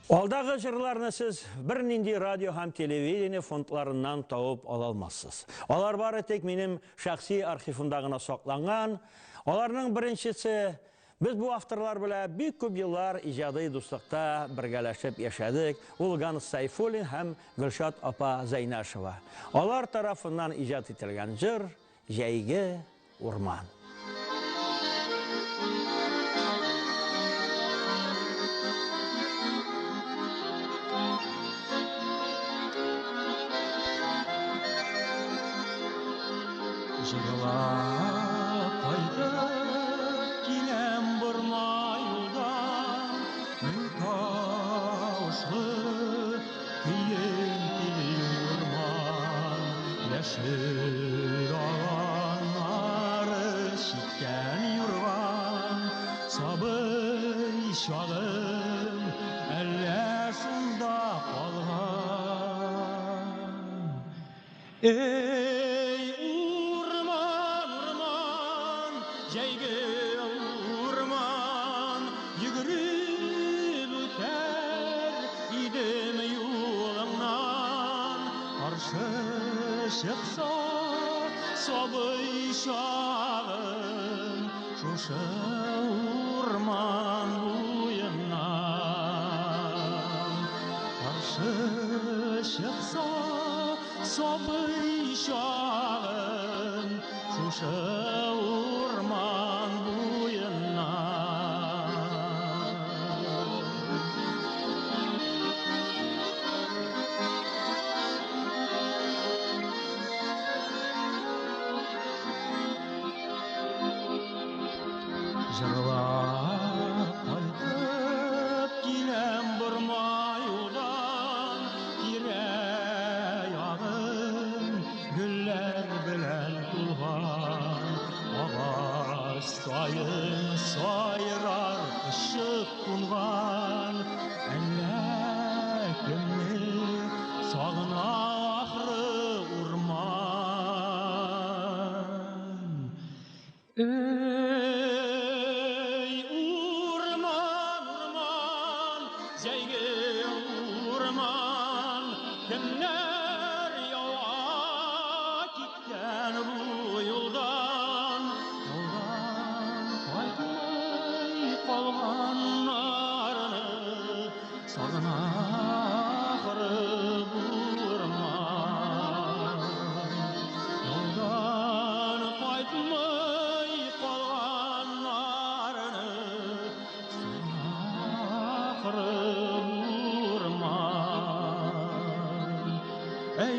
Алдағы жырларны сіз бір нинди радио һәм телевидение фондларынан тауып ала алмассыз. Алар бары тек минем шәхси архивымда гына сакланган. Аларның беренчесе, без бу авторлар белән бик күп еллар иҗади дуслыкта бергәләшеп яшәдек. Ул Ганс Сайфуллин һәм Гөлшат апа Зайнашева. Алар тарафыннан иҗат ителгән җыр «Җәйге урман». Жырлап кайтып киләм бормай юлдан, мин таушлы көйем тиле урман, яшел аланнары читкән юрган, сабый чагым әллә шунда калган. Җәйге урман йөгереп үтәр идем юлыңнан, каршы чыкса сабый чагым шушы урман буеннан, каршы чыкса сабый чагым шушы урман буеннан. Жырлап кайтып киләм бормай юлдан, тирә-ягым гөлләр белән тулган, агач сайын сайрар ышык кунган, әллә кемне сагына ахры урман. Урман, урман, җәйге урман, кемнәр яуа киткән бу юлдан, алдан кайтмый калганнарны сагына ахры бу урман. Алдан кайтмый калганнарны сагына ахры бу урман. Ey